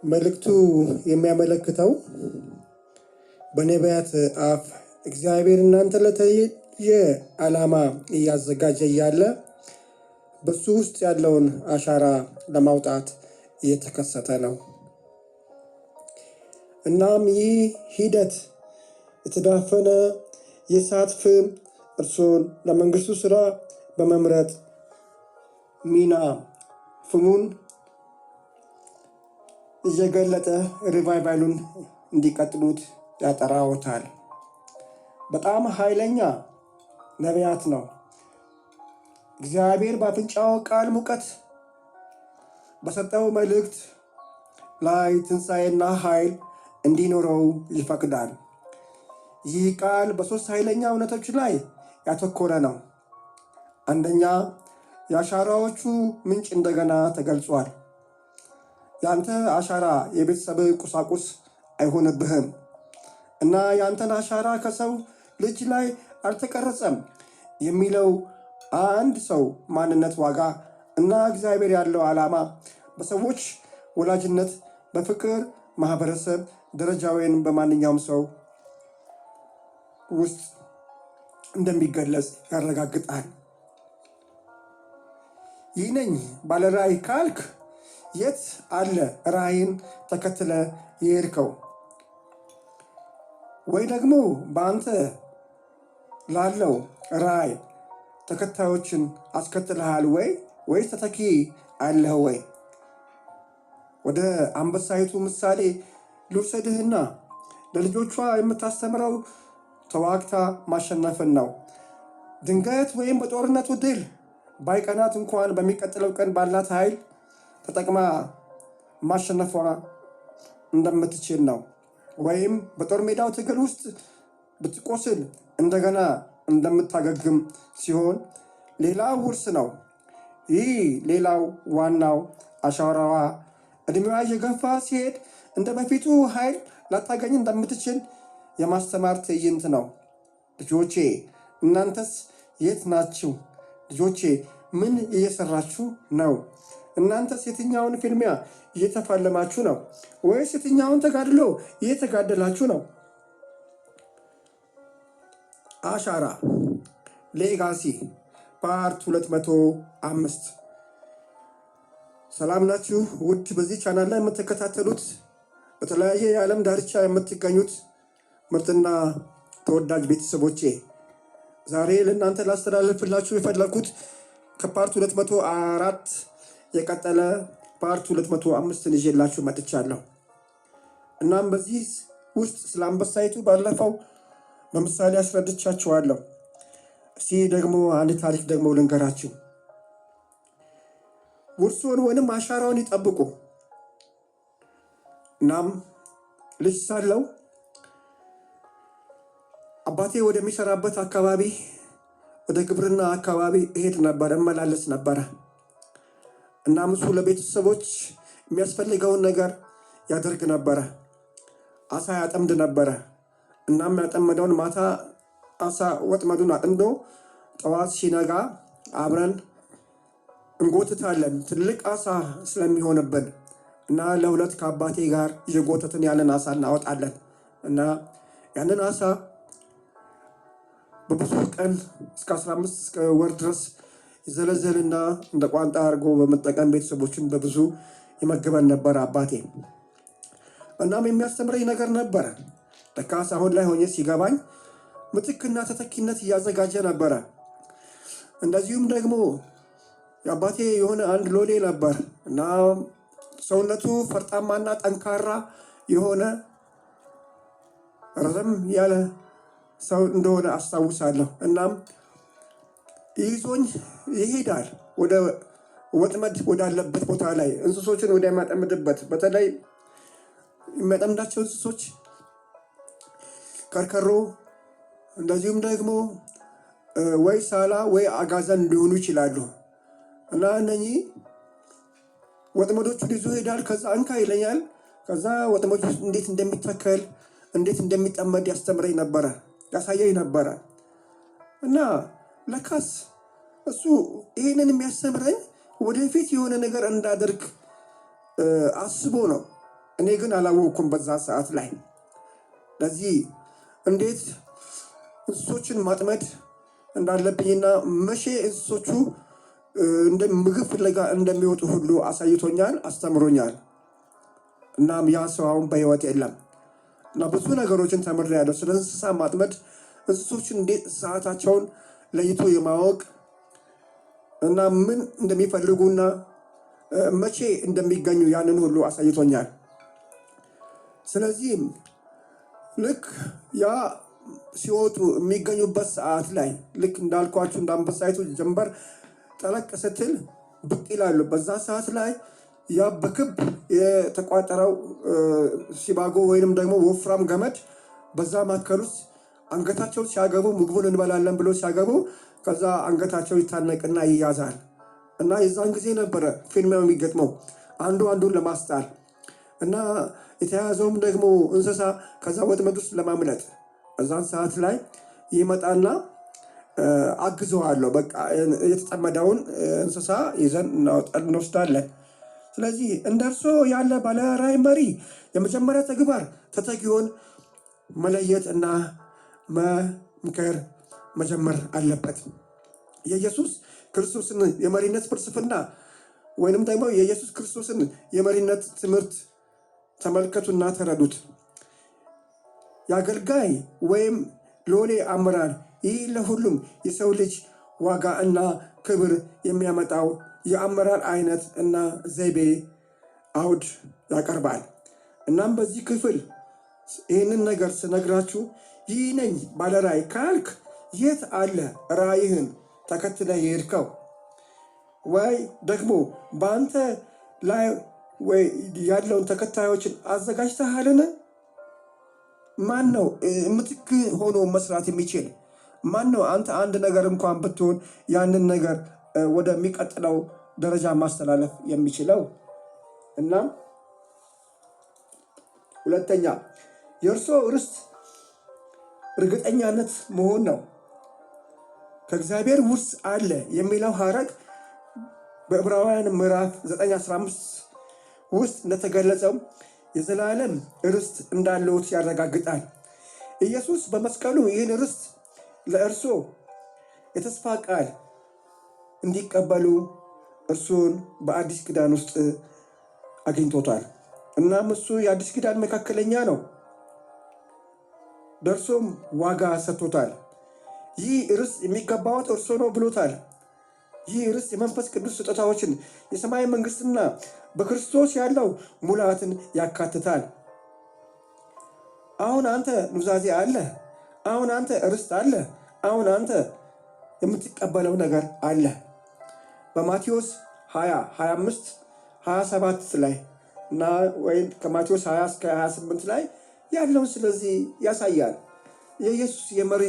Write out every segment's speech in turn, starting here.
መልእክቱ የሚያመለክተው በነቢያት አፍ እግዚአብሔር እናንተ ለተለየ ዓላማ እያዘጋጀ እያለ በሱ ውስጥ ያለውን አሻራ ለማውጣት እየተከሰተ ነው። እናም ይህ ሂደት የተዳፈነ የእሳት ፍም እርሱን ለመንግስቱ ስራ በመምረጥ ሚና ፍሙን እየገለጠ ሪቫይቫሉን እንዲቀጥሉት ያጠራውታል። በጣም ኃይለኛ ነቢያት ነው። እግዚአብሔር በአፍንጫው ቃል ሙቀት በሰጠው መልእክት ላይ ትንሣኤና ኃይል እንዲኖረው ይፈቅዳል። ይህ ቃል በሶስት ኃይለኛ እውነቶች ላይ ያተኮረ ነው። አንደኛ፣ የአሻራዎቹ ምንጭ እንደገና ተገልጿል። ያንተ አሻራ የቤተሰብ ቁሳቁስ አይሆንብህም እና ያንተን አሻራ ከሰው ልጅ ላይ አልተቀረጸም የሚለው አንድ ሰው ማንነት፣ ዋጋ እና እግዚአብሔር ያለው ዓላማ በሰዎች ወላጅነት፣ በፍቅር ማህበረሰብ ደረጃ ወይም በማንኛውም ሰው ውስጥ እንደሚገለጽ ያረጋግጣል። ይህ ነኝ ባለ ራእይ ካልክ የት አለ ራእይን ተከትለ የሄድከው? ወይ ደግሞ በአንተ ላለው ራእይ ተከታዮችን አስከትለሃል ወይስ ተተኪ አለህ ወይ? ወደ አንበሳይቱ ምሳሌ ልውሰድህና ለልጆቿ የምታስተምረው ተዋግታ ማሸነፍን ነው። ድንገት ወይም በጦርነቱ ድል ባይቀናት እንኳን በሚቀጥለው ቀን ባላት ኃይል ተጠቅማ ማሸነፏ እንደምትችል ነው። ወይም በጦር ሜዳው ትግል ውስጥ ብትቆስል እንደገና እንደምታገግም ሲሆን ሌላው ውርስ ነው። ይህ ሌላው ዋናው አሻራዋ እድሜዋ እየገፋ ሲሄድ እንደ በፊቱ ኃይል ላታገኝ እንደምትችል የማስተማር ትዕይንት ነው። ልጆቼ እናንተስ የት ናችሁ? ልጆቼ ምን እየሰራችሁ ነው? እናንተስ የትኛውን ፍልሚያ እየተፋለማችሁ ነው? ወይስ የትኛውን ተጋድሎ እየተጋደላችሁ ነው? አሻራ ሌጋሲ ፓርት 205። ሰላም ናችሁ ውድ በዚህ ቻናል ላይ የምትከታተሉት በተለያየ የዓለም ዳርቻ የምትገኙት ምርጥና ተወዳጅ ቤተሰቦቼ፣ ዛሬ ለእናንተ ላስተላልፍላችሁ የፈለኩት ከፓርት 204 የቀጠለ ፓርት 205ን ይዤላችሁ መጥቻለሁ። እናም በዚህ ውስጥ ስለ አንበሳይቱ ባለፈው በምሳሌ አስረድቻችኋለሁ። እስቲ ደግሞ አንድ ታሪክ ደግሞ ልንገራችሁ። ውርሱን ወይንም አሻራውን ይጠብቁ። እናም ልጅ ሳለው አባቴ ወደሚሰራበት አካባቢ ወደ ግብርና አካባቢ እሄድ ነበር፣ እመላለስ ነበረ። እናም እሱ ለቤተሰቦች የሚያስፈልገውን ነገር ያደርግ ነበረ። አሳ ያጠምድ ነበረ። እናም ያጠመደውን ማታ አሳ ወጥመዱን አጥምዶ ጠዋት ሲነጋ አብረን እንጎትታለን፣ ትልቅ አሳ ስለሚሆንብን እና ለሁለት ከአባቴ ጋር እየጎተትን ያንን አሳ እናወጣለን እና ያንን አሳ በብዙ ቀን እስከ 15 እስከ ወር ድረስ ይዘለዘልና እንደ ቋንጣ አድርጎ በመጠቀም ቤተሰቦችን በብዙ ይመግበን ነበር አባቴ። እናም የሚያስተምረኝ ነገር ነበረ። ለካስ አሁን ላይ ሆኜ ሲገባኝ ምትክና ተተኪነት እያዘጋጀ ነበረ። እንደዚሁም ደግሞ የአባቴ የሆነ አንድ ሎሌ ነበር እና ሰውነቱ ፈርጣማና ጠንካራ የሆነ ረዘም ያለ ሰው እንደሆነ አስታውሳለሁ። እናም ይዞኝ ይሄዳል ወደ ወጥመድ ወዳለበት ቦታ ላይ እንስሶችን ወደ የሚያጠምድበት፣ በተለይ የሚያጠምዳቸው እንስሶች ከርከሮ እንደዚሁም ደግሞ ወይ ሳላ ወይ አጋዘን ሊሆኑ ይችላሉ እና እነኚህ ወጥመዶቹን ይዞ ይሄዳል። ከዛ እንካ ይለኛል። ከዛ ወጥመዱ እንዴት እንደሚተከል እንዴት እንደሚጠመድ ያስተምረኝ ነበረ፣ ያሳየኝ ነበረ እና ለካስ እሱ ይህንን የሚያስተምረኝ ወደፊት የሆነ ነገር እንዳደርግ አስቦ ነው እኔ ግን አላወቅኩም በዛ ሰዓት ላይ። ለዚህ እንዴት እንስሶችን ማጥመድ እንዳለብኝና መቼ እንስሶቹ እንደ ምግብ ፍለጋ እንደሚወጡ ሁሉ አሳይቶኛል፣ አስተምሮኛል። እናም ያ ሰው አሁን በህይወት የለም እና ብዙ ነገሮችን ተምሬያለሁ ስለ እንስሳ ማጥመድ፣ እንስሶችን እንዴት ሰዓታቸውን ለይቶ የማወቅ እና ምን እንደሚፈልጉና መቼ እንደሚገኙ ያንን ሁሉ አሳይቶኛል። ስለዚህም ልክ ያ ሲወጡ የሚገኙበት ሰዓት ላይ ልክ እንዳልኳችሁ እንደ አንበሳይቱ ጀንበር ጠለቅ ስትል ብቅ ይላሉ። በዛ ሰዓት ላይ ያ በክብ የተቋጠረው ሲባጎ ወይንም ደግሞ ወፍራም ገመድ በዛ መካከል ውስጥ አንገታቸው ሲያገቡ ምግቡን እንበላለን ብሎ ሲያገቡ ከዛ አንገታቸው ይታነቅና ይያዛል እና የዛን ጊዜ ነበረ ፊልሚያው የሚገጥመው አንዱ አንዱን ለማስጣል እና የተያዘውም ደግሞ እንስሳ ከዛ ወጥመድ ውስጥ ለማምለጥ እዛን ሰዓት ላይ ይመጣና አግዘዋለሁ። በቃ የተጠመደውን እንስሳ ይዘን እንወስዳለን። ስለዚህ እንደርሶ ያለ ባለራዕይ መሪ የመጀመሪያ ተግባር ተተኪውን መለየት እና መምከር መጀመር አለበት። የኢየሱስ ክርስቶስን የመሪነት ፍልስፍና ወይንም ደግሞ የኢየሱስ ክርስቶስን የመሪነት ትምህርት ተመልከቱና ተረዱት። የአገልጋይ ወይም ሎሌ አመራር ይህ ለሁሉም የሰው ልጅ ዋጋ እና ክብር የሚያመጣው የአመራር አይነት እና ዘይቤ አውድ ያቀርባል። እናም በዚህ ክፍል ይህንን ነገር ስነግራችሁ ይህ ነኝ ባለራዕይ ካልክ የት አለ ራዕይህን ተከትለ የሄድከው? ወይ ደግሞ በአንተ ላይ ወይ ያለውን ተከታዮችን አዘጋጅተሃልን? ማን ነው ምትክ ሆኖ መስራት የሚችል? ማን ነው አንተ አንድ ነገር እንኳን ብትሆን ያንን ነገር ወደሚቀጥለው ደረጃ ማስተላለፍ የሚችለው? እናም ሁለተኛ የእርሶ ርስት እርግጠኛነት መሆን ነው። ከእግዚአብሔር ውርስ አለ የሚለው ሐረግ በዕብራውያን ምዕራፍ 9:15 ውስጥ እንደተገለጸው የዘላለም ርስት እንዳለዎት ያረጋግጣል። ኢየሱስ በመስቀሉ ይህን ርስት ለእርሶ የተስፋ ቃል እንዲቀበሉ እርሱን በአዲስ ኪዳን ውስጥ አግኝቶታል። እናም እሱ የአዲስ ኪዳን መካከለኛ ነው። ደርሶም ዋጋ ሰጥቶታል። ይህ ርስት የሚገባዎት እርሶ ነው ብሎታል። ይህ ርስት የመንፈስ ቅዱስ ስጦታዎችን፣ የሰማይ መንግስትና በክርስቶስ ያለው ሙላትን ያካትታል። አሁን አንተ ኑዛዜ አለ። አሁን አንተ ርስት አለ። አሁን አንተ የምትቀበለው ነገር አለ። በማቴዎስ 20:25 27 ላይ እና ወይም ከማቴዎስ 20 እስከ 28 ላይ ያለውን ስለዚህ ያሳያል። የኢየሱስ የመሪ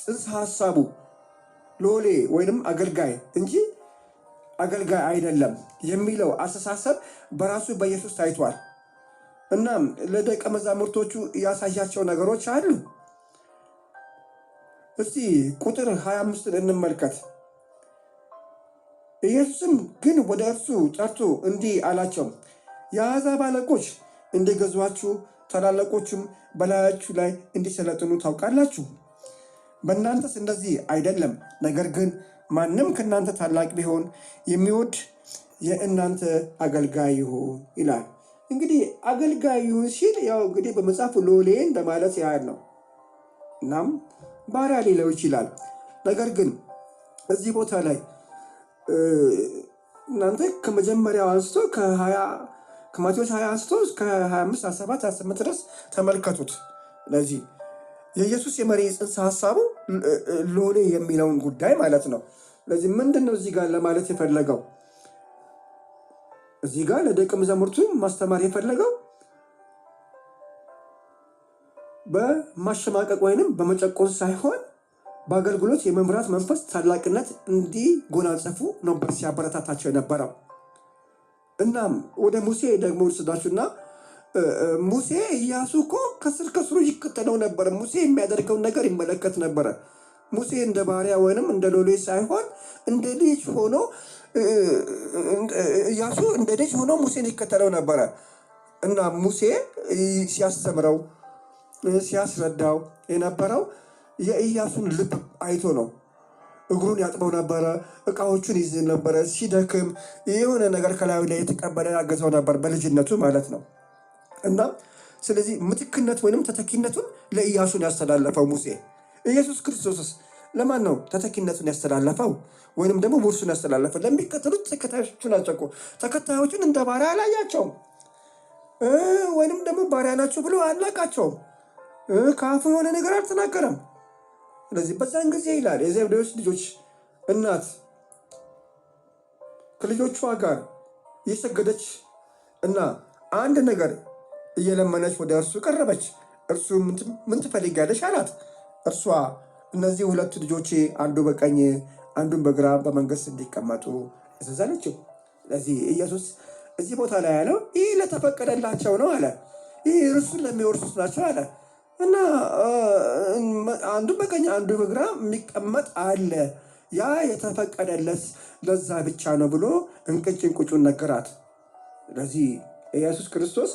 ጽንሰ ሐሳቡ ሎሌ ወይንም አገልጋይ እንጂ አገልጋይ አይደለም የሚለው አስተሳሰብ በራሱ በኢየሱስ ታይቷል። እናም ለደቀ መዛሙርቶቹ ያሳያቸው ነገሮች አሉ። እስቲ ቁጥር 25 እንመልከት። ኢየሱስም ግን ወደ እርሱ ጠርቶ እንዲህ አላቸው፣ የአሕዛብ አለቆች እንዲገዟችሁ ታላላቆችም በላያችሁ ላይ እንዲሰለጥኑ ታውቃላችሁ። በእናንተስ እንደዚህ አይደለም። ነገር ግን ማንም ከእናንተ ታላቅ ቢሆን የሚወድ የእናንተ አገልጋይ ይሁን ይላል። እንግዲህ አገልጋይ ይሁን ሲል ያው እንግዲህ በመጽሐፉ ሎሌ እንደማለት ያህል ነው። እናም ባሪያ ሊለው ይችላል። ነገር ግን እዚህ ቦታ ላይ እናንተ ከመጀመሪያው አንስቶ ከማቴዎስ 20 አንስቶ እስከ 25 27 28 ድረስ ተመልከቱት። ስለዚህ የኢየሱስ የመሪ ጽንሰ ሐሳቡ ሎሌ የሚለውን ጉዳይ ማለት ነው። ስለዚህ ምንድን ነው እዚህ ጋር ለማለት የፈለገው? እዚህ ጋር ለደቀ መዛሙርቱ ማስተማር የፈለገው በማሸማቀቅ ወይንም በመጨቆን ሳይሆን በአገልግሎት የመምራት መንፈስ ታላቅነት እንዲጎናጸፉ ነበር ሲያበረታታቸው የነበረው። እናም ወደ ሙሴ ደግሞ ወስዳችሁና ሙሴ ኢያሱ እኮ ከስሩ ይከተለው ነበር። ሙሴ የሚያደርገውን ነገር ይመለከት ነበረ። ሙሴ እንደ ባሪያ ወይንም እንደ ሎሌ ሳይሆን እንደ ልጅ ሆኖ ኢያሱ እንደ ልጅ ሆኖ ሙሴን ይከተለው ነበረ። እና ሙሴ ሲያስተምረው ሲያስረዳው የነበረው የኢያሱን ልብ አይቶ ነው። እግሩን ያጥበው ነበረ፣ እቃዎቹን ይዝ ነበረ። ሲደክም የሆነ ነገር ከላዩ ላይ የተቀበለ ያገዘው ነበር፣ በልጅነቱ ማለት ነው። እና ስለዚህ ምትክነት ወይንም ተተኪነቱን ለኢያሱን ያስተላለፈው ሙሴ። ኢየሱስ ክርስቶስስ ለማን ነው ተተኪነቱን ያስተላለፈው? ወይንም ደግሞ ውርሱን ያስተላለፈው ለሚከተሉት ተከታዮቹ ናቸው እኮ። ተከታዮቹን እንደ ባሪያ አላያቸውም፣ ወይንም ደግሞ ባሪያ ናቸው ብሎ አላቃቸውም። ከአፉ የሆነ ነገር አልተናገረም። ስለዚህ በዛን ጊዜ ይላል የዘብዴዎስ ልጆች እናት ከልጆቿ ጋር እየሰገደች እና አንድ ነገር እየለመነች ወደ እርሱ ቀረበች። እርሱ ምን ትፈልጊያለሽ አላት። እርሷ እነዚህ ሁለቱ ልጆቼ አንዱ በቀኝ አንዱን በግራ በመንግስት እንዲቀመጡ እዘዛለችው። ስለዚህ ኢየሱስ እዚህ ቦታ ላይ ያለው ይህ ለተፈቀደላቸው ነው አለ። ይህ እርሱን ለሚወርሱት ናቸው አለ እና አንዱ በቀኝ አንዱ በግራ የሚቀመጥ አለ። ያ የተፈቀደለት ለዛ ብቻ ነው ብሎ እንቅጭ እንቁጩን ነገራት። ስለዚህ ኢየሱስ ክርስቶስ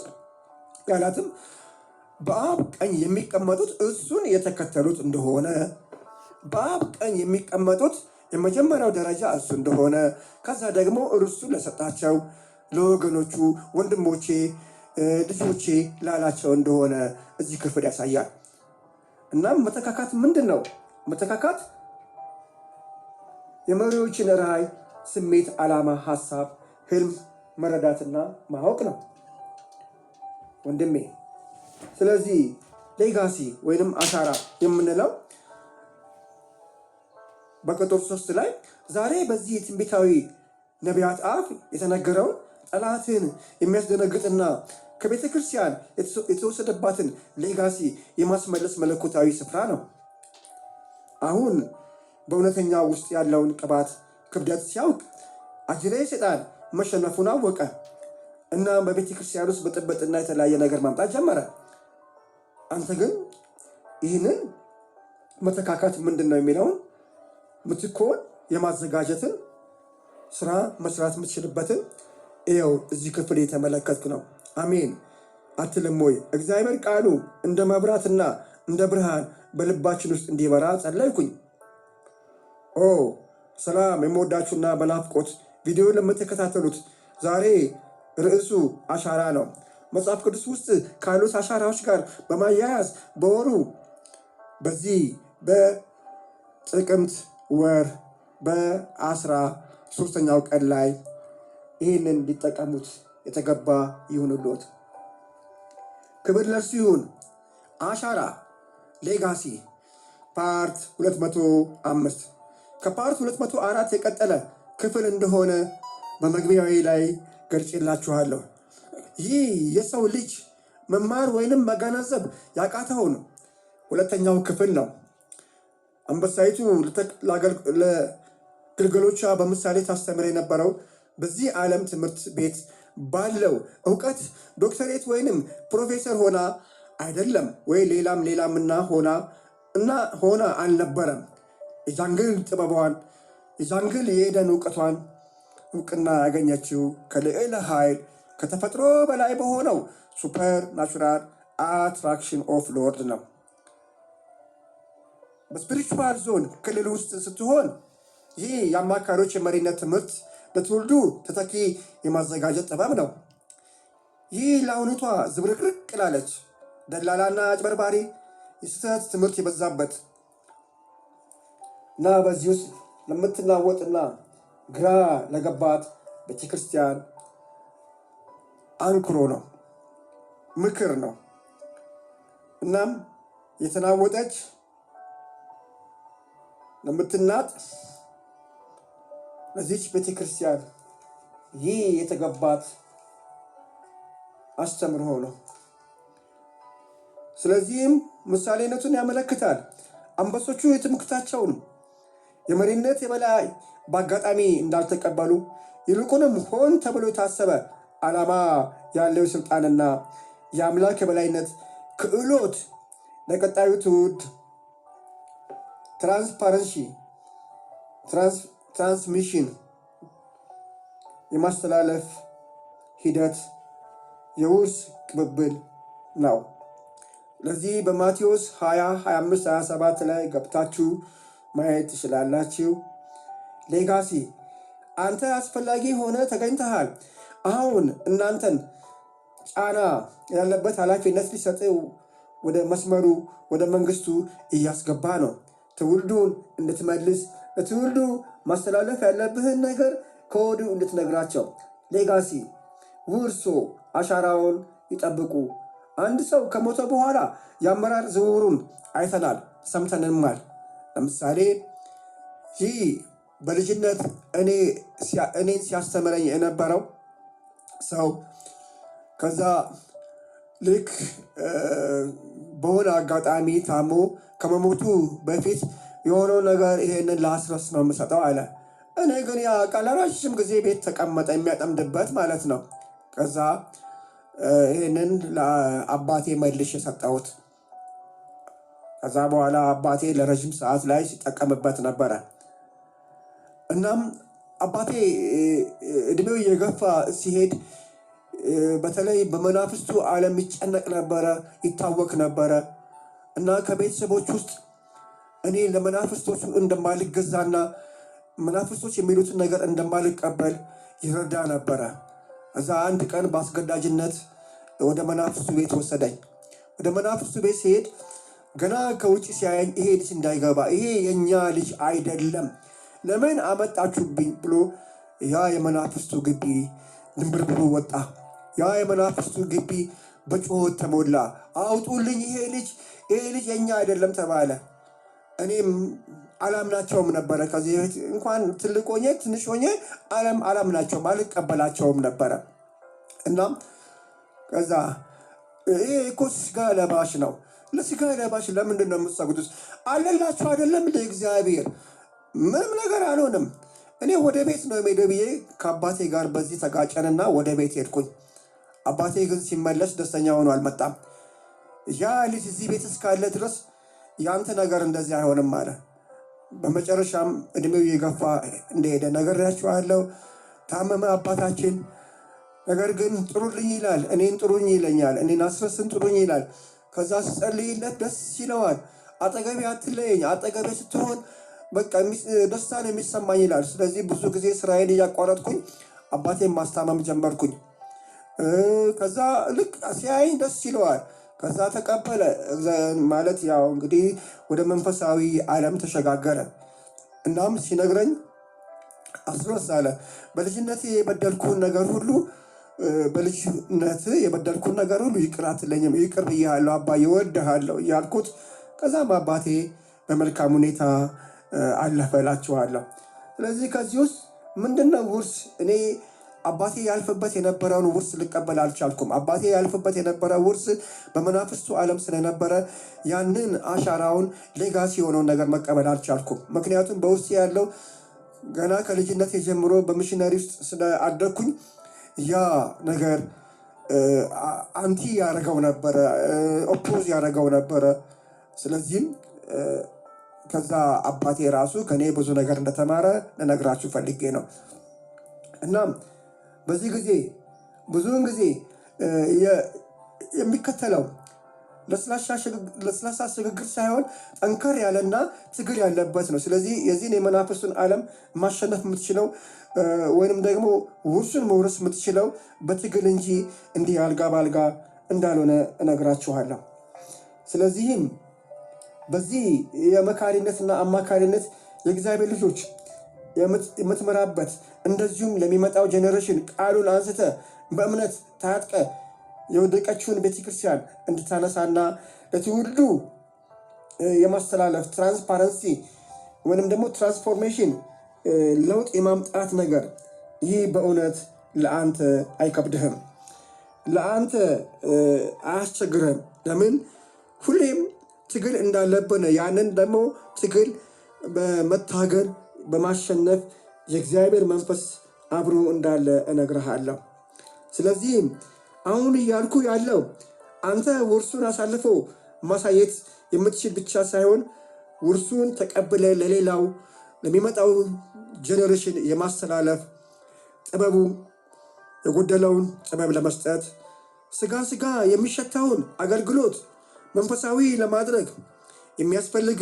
ያላትም በአብ ቀኝ የሚቀመጡት እሱን የተከተሉት እንደሆነ፣ በአብ ቀኝ የሚቀመጡት የመጀመሪያው ደረጃ እሱ እንደሆነ፣ ከዛ ደግሞ እርሱ ለሰጣቸው ለወገኖቹ ወንድሞቼ ልጆቼ ላላቸው እንደሆነ እዚህ ክፍል ያሳያል። እናም መተካካት ምንድን ነው? መተካካት የመሪዎችን ራዕይ፣ ስሜት፣ ዓላማ፣ ሀሳብ፣ ህልም መረዳትና ማወቅ ነው ወንድሜ። ስለዚህ ሌጋሲ ወይንም አሻራ የምንለው በቁጥር 3 ላይ ዛሬ በዚህ የትንቢታዊ ነቢያት አፍ የተነገረውን ጠላትን የሚያስደነግጥና ከቤተ ክርስቲያን የተወሰደባትን ሌጋሲ የማስመለስ መለኮታዊ ስፍራ ነው። አሁን በእውነተኛ ውስጥ ያለውን ቅባት ክብደት ሲያውቅ አጅሬ ሰይጣን መሸነፉን አወቀ እና በቤተ ክርስቲያን ውስጥ ብጥብጥና የተለያየ ነገር ማምጣት ጀመረ። አንተ ግን ይህንን መተካካት ምንድን ነው የሚለውን ምትኮን የማዘጋጀትን ስራ መስራት የምትችልበትን ይኸው እዚህ ክፍል የተመለከትክ ነው። አሜን አትልም ወይ? እግዚአብሔር ቃሉ እንደ መብራትና እንደ ብርሃን በልባችን ውስጥ እንዲበራ ጸለይኩኝ። ሰላም የምወዳችሁና በናፍቆት ቪዲዮ ለምትከታተሉት ዛሬ ርዕሱ አሻራ ነው። መጽሐፍ ቅዱስ ውስጥ ካሉት አሻራዎች ጋር በማያያዝ በወሩ በዚህ በጥቅምት ወር በ13ኛው ቀን ላይ ይህንን ሊጠቀሙት የተገባ ይሁንልዎት። ክብር ለእርሱ ይሁን። አሻራ ሌጋሲ ፓርት 205 ከፓርት 204 የቀጠለ ክፍል እንደሆነ በመግቢያዊ ላይ ገልጬላችኋለሁ። ይህ የሰው ልጅ መማር ወይንም መገናዘብ ያቃተውን ሁለተኛው ክፍል ነው። አንበሳይቱ ለግልገሎቿ በምሳሌ ታስተምር የነበረው በዚህ ዓለም ትምህርት ቤት ባለው እውቀት ዶክተሬት ወይንም ፕሮፌሰር ሆና አይደለም ወይ ሌላምና ሆና አልነበረም። የጃንግል ጥበቧን የጃንግል የኤደን እውቀቷን እውቅና ያገኘችው ከልዕለ ኃይል ከተፈጥሮ በላይ በሆነው ሱፐር ናቹራል አትራክሽን ኦፍ ሎርድ ነው። በስፒሪቹዋል ዞን ክልል ውስጥ ስትሆን ይህ የአማካሪዎች የመሪነት ትምህርት ለትውልዱ ተተኪ የማዘጋጀት ጥበብ ነው። ይህ ለአሁኒቷ ዝብርቅርቅ ላለች ደላላና አጭበርባሪ የስህተት ትምህርት የበዛበት እና በዚህ ውስጥ ለምትናወጥና ግራ ለገባት ቤተክርስቲያን አንክሮ ነው፣ ምክር ነው። እናም የተናወጠች ለምትናጥ ለዚች ቤተክርስቲያን ይህ የተገባት አስተምሮ ነው። ስለዚህም ምሳሌነቱን ያመለክታል። አንበሶቹ የትምክህታቸውን የመሪነት የበላይ በአጋጣሚ እንዳልተቀበሉ ይልቁንም ሆን ተብሎ የታሰበ ዓላማ ያለው ስልጣንና የአምላክ የበላይነት ክህሎት ለቀጣዩ ትውልድ ትራንስሚሽን የማስተላለፍ ሂደት የውርስ ቅብብል ነው። ለዚህ በማቴዎስ 20 25 27 ላይ ገብታችሁ ማየት ትችላላችሁ። ሌጋሲ አንተ አስፈላጊ ሆነ ተገኝተሃል። አሁን እናንተን ጫና ያለበት ኃላፊነት ሊሰጥ ወደ መስመሩ ወደ መንግስቱ እያስገባ ነው። ትውልዱን እንድትመልስ ለትውልዱ ማስተላለፍ ያለብህን ነገር ከወዲሁ እንድትነግራቸው። ሌጋሲ ውርሶ አሻራውን ይጠብቁ። አንድ ሰው ከሞተ በኋላ የአመራር ዝውውሩን አይተናል፣ ሰምተንማል። ለምሳሌ ይህ በልጅነት እኔን ሲያስተምረኝ የነበረው ሰው ከዛ ልክ በሆነ አጋጣሚ ታሞ ከመሞቱ በፊት የሆነው ነገር ይሄንን ለአስረስ ነው የምሰጠው አለ። እኔ ግን ያ ቃል ረዥም ጊዜ ቤት ተቀመጠ፣ የሚያጠምድበት ማለት ነው። ከዛ ይህንን ለአባቴ መልሽ የሰጠሁት። ከዛ በኋላ አባቴ ለረዥም ሰዓት ላይ ሲጠቀምበት ነበረ። እናም አባቴ እድሜው እየገፋ ሲሄድ በተለይ በመናፍስቱ ዓለም ይጨነቅ ነበረ፣ ይታወክ ነበረ እና ከቤተሰቦች ውስጥ እኔ ለመናፍስቶቹ እንደማልገዛና መናፍስቶች የሚሉትን ነገር እንደማልቀበል ይረዳ ነበረ። እዛ አንድ ቀን በአስገዳጅነት ወደ መናፍስቱ ቤት ወሰደኝ። ወደ መናፍስቱ ቤት ሲሄድ ገና ከውጭ ሲያየኝ ይሄ ልጅ እንዳይገባ፣ ይሄ የኛ ልጅ አይደለም፣ ለምን አመጣችሁብኝ ብሎ ያ የመናፍስቱ ግቢ ድንብርብሩ ወጣ። ያ የመናፍስቱ ግቢ በጩኸት ተሞላ። አውጡልኝ፣ ይሄ ልጅ የኛ አይደለም ተባለ። እኔም አላምናቸውም ነበረ። ከዚህ በፊት እንኳን ትልቅ ሆኜ ትንሽ ሆኜ አላምናቸውም፣ አልቀበላቸውም ነበረ። እናም ከዛ ይሄ እኮ ስጋ ለባሽ ነው፣ ለስጋ ለባሽ ለምንድን ነው የምትሰግዱት? አለላችሁ አይደለም እንደ እግዚአብሔር ምንም ነገር አልሆንም። እኔ ወደ ቤት ነው የምሄደው ብዬ ከአባቴ ጋር በዚህ ተጋጨንና ወደ ቤት ሄድኩኝ። አባቴ ግን ሲመለስ ደስተኛ ሆኖ አልመጣም። ያ ልጅ እዚህ ቤት እስካለ ድረስ ያንተ ነገር እንደዚህ አይሆንም አለ። በመጨረሻም እድሜው እየገፋ እንደሄደ ነግሬያችኋለሁ። ታመመ አባታችን። ነገር ግን ጥሩልኝ ይላል፣ እኔን ጥሩኝ ይለኛል፣ እኔን አስረስን ጥሩኝ ይላል። ከዛ ስጸልይለት ደስ ይለዋል። አጠገቤ አትለየኝ፣ አጠገቤ ስትሆን በቃ ደስታን የሚሰማኝ ይላል። ስለዚህ ብዙ ጊዜ ስራዬን እያቋረጥኩኝ አባቴን ማስታመም ጀመርኩኝ። ከዛ ልክ ሲያየኝ ደስ ይለዋል። ከዛ ተቀበለ ማለት ያው እንግዲህ ወደ መንፈሳዊ ዓለም ተሸጋገረ። እናም ሲነግረኝ አስረስ አለ፣ በልጅነት የበደልኩን ነገር ሁሉ ይቅር አትለኝም፣ ይቅር ብያለሁ አባዬ እወድሃለሁ እያልኩት፣ ከዛም አባቴ በመልካም ሁኔታ አለፈ እላችኋለሁ። ስለዚህ ከዚህ ውስጥ ምንድነው ውርስ? እኔ አባቴ ያልፍበት የነበረውን ውርስ ልቀበል አልቻልኩም። አባቴ ያልፍበት የነበረ ውርስ በመናፍስቱ ዓለም ስለነበረ ያንን አሻራውን ሌጋሲ የሆነውን ነገር መቀበል አልቻልኩም። ምክንያቱም በውስጥ ያለው ገና ከልጅነት ጀምሮ በሚሽነሪ ውስጥ ስለአደግኩኝ ያ ነገር አንቲ ያደረገው ነበረ፣ ኦፖዝ ያደረገው ነበረ። ስለዚህም ከዛ አባቴ ራሱ ከኔ ብዙ ነገር እንደተማረ ልነግራችሁ ፈልጌ ነው። እናም በዚህ ጊዜ ብዙውን ጊዜ የሚከተለው ለስላሳ ሽግግር ሳይሆን ጠንከር ያለና ትግል ያለበት ነው። ስለዚህ የዚህን የመናፍስቱን ዓለም ማሸነፍ የምትችለው ወይንም ደግሞ ውርሱን መውረስ የምትችለው በትግል እንጂ እንዲህ አልጋ በአልጋ እንዳልሆነ እነግራችኋለሁ። ስለዚህም በዚህ የመካሪነትና አማካሪነት የእግዚአብሔር ልጆች የምትመራበት እንደዚሁም ለሚመጣው ጄኔሬሽን ቃሉን አንስተ በእምነት ታጥቀ የወደቀችውን ቤተክርስቲያን እንድታነሳና ለትውልዱ የማስተላለፍ ትራንስፓረንሲ ወይንም ደግሞ ትራንስፎርሜሽን ለውጥ የማምጣት ነገር ይህ በእውነት ለአንተ አይከብድህም፣ ለአንተ አያስቸግርህም። ለምን? ሁሌም ትግል እንዳለብን ያንን ደግሞ ትግል በመታገል በማሸነፍ የእግዚአብሔር መንፈስ አብሮ እንዳለ እነግርሃለሁ። ስለዚህም አሁን እያልኩ ያለው አንተ ውርሱን አሳልፎ ማሳየት የምትችል ብቻ ሳይሆን ውርሱን ተቀብለ ለሌላው ለሚመጣው ጄኔሬሽን የማስተላለፍ ጥበቡ የጎደለውን ጥበብ ለመስጠት ስጋ የሚሸታውን አገልግሎት መንፈሳዊ ለማድረግ የሚያስፈልግ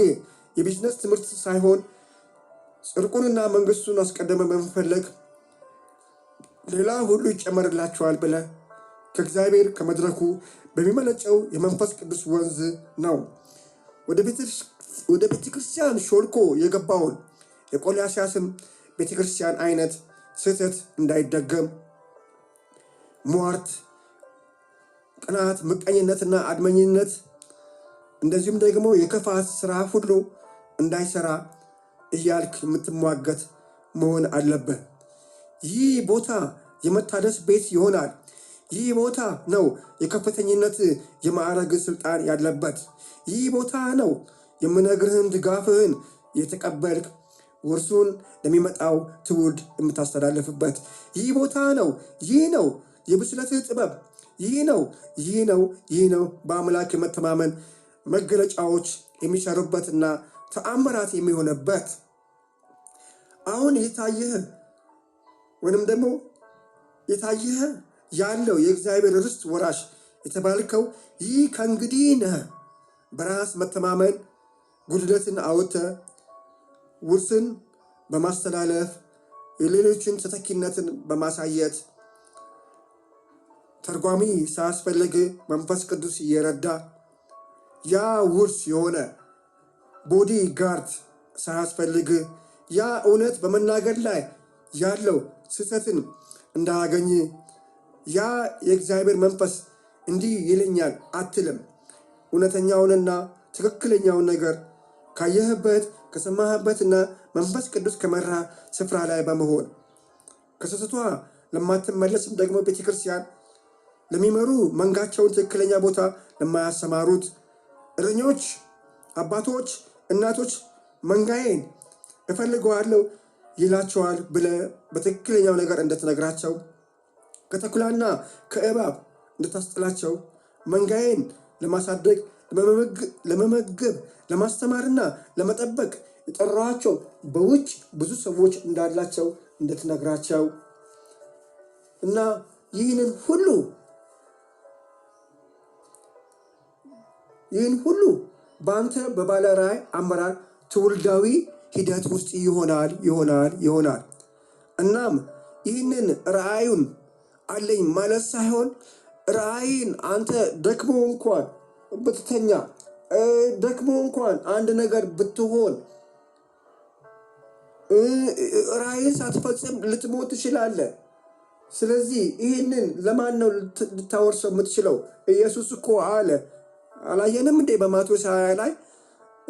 የቢዝነስ ትምህርት ሳይሆን ጽድቁንና መንግስቱን አስቀድመ በመፈለግ ሌላ ሁሉ ይጨመርላቸዋል ብለህ ከእግዚአብሔር ከመድረኩ በሚመነጨው የመንፈስ ቅዱስ ወንዝ ነው ወደ ቤተክርስቲያን ሾልኮ የገባውን የቆላስይስም ቤተክርስቲያን አይነት ስህተት እንዳይደገም ሟርት፣ ቅናት፣ ምቀኝነትና አድመኝነት እንደዚሁም ደግሞ የክፋት ስራ ሁሉ እንዳይሰራ እያልክ የምትሟገት መሆን አለብህ። ይህ ቦታ የመታደስ ቤት ይሆናል። ይህ ቦታ ነው የከፍተኝነት የማዕረግ ስልጣን ያለበት። ይህ ቦታ ነው የምነግርህን ድጋፍህን የተቀበልክ ውርሱን ለሚመጣው ትውልድ የምታስተላልፍበት። ይህ ቦታ ነው። ይህ ነው የብስለትህ ጥበብ። ይህ ነው በአምላክ የመተማመን መገለጫዎች የሚሰሩበትና ተአምራት የሚሆንበት። አሁን የታየህ ወይንም ደግሞ የታየህ ያለው የእግዚአብሔር ርስት ወራሽ የተባልከው ይህ ከእንግዲህ ነህ። በራስ መተማመን ጉድለትን አውጥተህ ውርስን በማስተላለፍ የሌሎችን ተተኪነትን በማሳየት ተርጓሚ ሳያስፈልግ መንፈስ ቅዱስ እየረዳ ያ ውርስ የሆነ ቦዲ ጋርድ ሳያስፈልግ ያ እውነት በመናገር ላይ ያለው ስህተትን እንዳያገኝ ያ የእግዚአብሔር መንፈስ እንዲህ ይለኛል አትልም። እውነተኛውንና ትክክለኛውን ነገር ካየህበት ከሰማህበትና መንፈስ ቅዱስ ከመራ ስፍራ ላይ በመሆን ከስህተቷ ለማትመለስም ደግሞ ቤተክርስቲያን ለሚመሩ መንጋቸውን ትክክለኛ ቦታ ለማያሰማሩት እረኞች፣ አባቶች፣ እናቶች መንጋዬን እፈልገዋለሁ ይላቸዋል ብለህ በትክክለኛው ነገር እንደተነግራቸው ከተኩላና ከእባብ እንደታስጥላቸው መንጋዬን ለማሳደግ ለመመገብ ለማስተማርና ለመጠበቅ የጠራቸው በውጭ ብዙ ሰዎች እንዳላቸው እንደተነግራቸው እና ይህን ሁሉ በአንተ በባለራዕይ አመራር ትውልዳዊ ሂደት ውስጥ ይሆናል። እናም ይህንን ራዕዩን አለኝ ማለት ሳይሆን ራዕይን አንተ ደክሞ እንኳን ብትተኛ ደክሞ እንኳን አንድ ነገር ብትሆን ራዕይን ሳትፈጽም ልትሞት ትችላለህ። ስለዚህ ይህንን ለማን ነው ልታወርሰው የምትችለው? ኢየሱስ እኮ አለ አላየንም እንዴ በማቴዎስ 20 ላይ?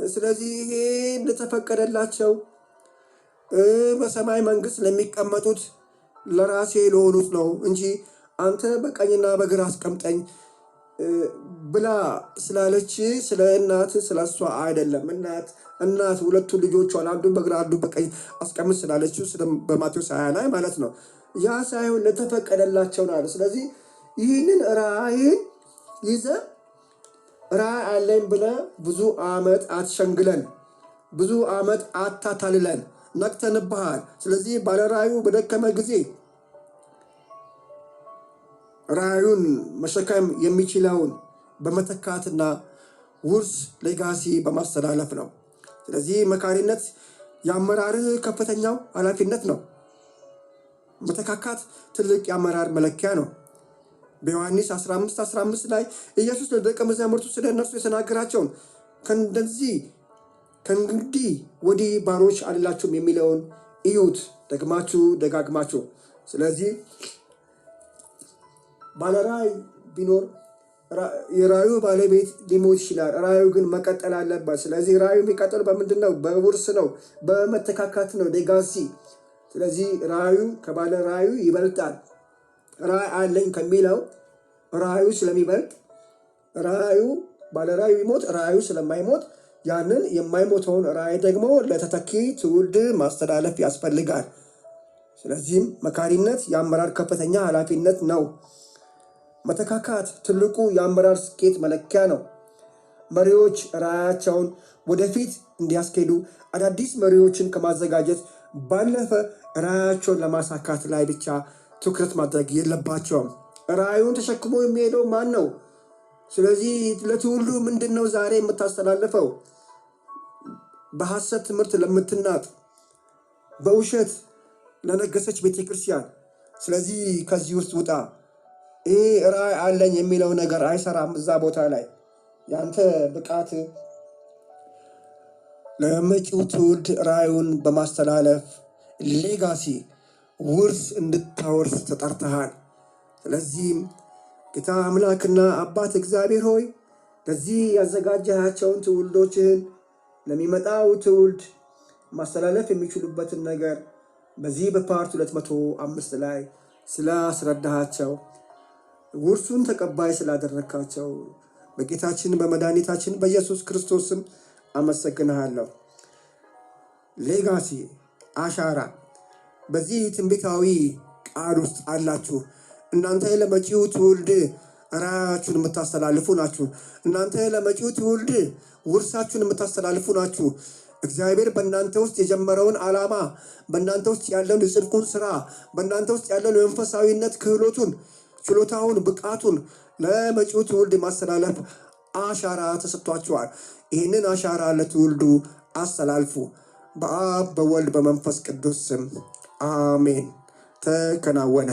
ስለዚህ ይሄ ለተፈቀደላቸው በሰማይ መንግስት ለሚቀመጡት ለራሴ ለሆኑት ነው እንጂ አንተ በቀኝና በግራ አስቀምጠኝ ብላ ስላለች ስለ እናት ስለ እሷ አይደለም። እናት ሁለቱ ልጆቿን አንዱን በግራ አንዱን በቀኝ አስቀምጥ ስላለችው በማቴዎስ 20 ላይ ማለት ነው። ያ ሳይሆን ለተፈቀደላቸው ነው። ስለዚህ ይህንን ራዕይን ይዘህ ራዕይ አለኝ ብለህ ብዙ ዓመት አትሸንግለን፣ ብዙ ዓመት አታታልለን። ነቅተንብሃል። ስለዚህ ባለራዕዩ በደከመ ጊዜ ራዕዩን መሸከም የሚችለውን በመተካትና ውርስ ሌጋሲ በማስተላለፍ ነው። ስለዚህ መካሪነት የአመራርህ ከፍተኛው ኃላፊነት ነው። መተካካት ትልቅ የአመራር መለኪያ ነው። በዮሐንስ 15:15 ላይ ኢየሱስ ለደቀ መዛሙርቱ ስለ እነርሱ የተናገራቸውን ከእንግዲህ ወዲህ ባሮች አይደላችሁም የሚለውን እዩት ደጋግማችሁ። ስለዚህ ባለራዕይ ቢኖር የራዕዩ ባለቤት ሊሞት ይችላል። ራዕዩ ግን መቀጠል አለበት። ስለዚህ ራዕዩ የሚቀጥል በምንድን ነው? በውርስ ነው፣ በመተካካት ነው፣ ሌጋሲ። ስለዚህ ራዕዩ ከባለ ራዕዩ ይበልጣል። ራዕይ አለኝ ከሚለው ራዕዩ ስለሚበልጥ ባለ ራዕዩ ይሞት፣ ራዕዩ ስለማይሞት ያንን የማይሞተውን ራዕይ ደግሞ ለተተኪ ትውልድ ማስተላለፍ ያስፈልጋል። ስለዚህም መካሪነት የአመራር ከፍተኛ ኃላፊነት ነው። መተካካት ትልቁ የአመራር ስኬት መለኪያ ነው። መሪዎች ራዕያቸውን ወደፊት እንዲያስኬዱ አዳዲስ መሪዎችን ከማዘጋጀት ባለፈ ራዕያቸውን ለማሳካት ላይ ብቻ ትኩረት ማድረግ የለባቸውም። ራእዩን ተሸክሞ የሚሄደው ማን ነው? ስለዚህ ለትውልዱ ምንድን ነው ዛሬ የምታስተላልፈው? በሐሰት ትምህርት ለምትናጥ በውሸት ለነገሰች ቤተክርስቲያን ስለዚህ ከዚህ ውስጥ ውጣ። ይሄ ራእይ አለኝ የሚለው ነገር አይሰራም። እዛ ቦታ ላይ ያንተ ብቃት ለመጪው ትውልድ ራእዩን በማስተላለፍ ሌጋሲ ውርስ እንድታወርስ ተጠርተሃል። ስለዚህም ጌታ አምላክና አባት እግዚአብሔር ሆይ ለዚህ ያዘጋጀሃቸውን ትውልዶችህን ለሚመጣው ትውልድ ማስተላለፍ የሚችሉበትን ነገር በዚህ በፓርት 205 ላይ ስላስረዳሃቸው ውርሱን ተቀባይ ስላደረካቸው በጌታችን በመድኃኒታችን በኢየሱስ ክርስቶስም አመሰግንሃለሁ። ሌጋሲ አሻራ በዚህ ትንቢታዊ ቃል ውስጥ አላችሁ። እናንተ ለመጪው ትውልድ ራእያችሁን የምታስተላልፉ ናችሁ። እናንተ ለመጪው ትውልድ ውርሳችሁን የምታስተላልፉ ናችሁ። እግዚአብሔር በእናንተ ውስጥ የጀመረውን ዓላማ፣ በእናንተ ውስጥ ያለውን የጽድቁን ስራ፣ በእናንተ ውስጥ ያለውን የመንፈሳዊነት ክህሎቱን፣ ችሎታውን፣ ብቃቱን ለመጪው ትውልድ ማስተላለፍ አሻራ ተሰጥቷቸዋል። ይህንን አሻራ ለትውልዱ አስተላልፉ። በአብ በወልድ በመንፈስ ቅዱስ ስም አሜን። ተከናወነ።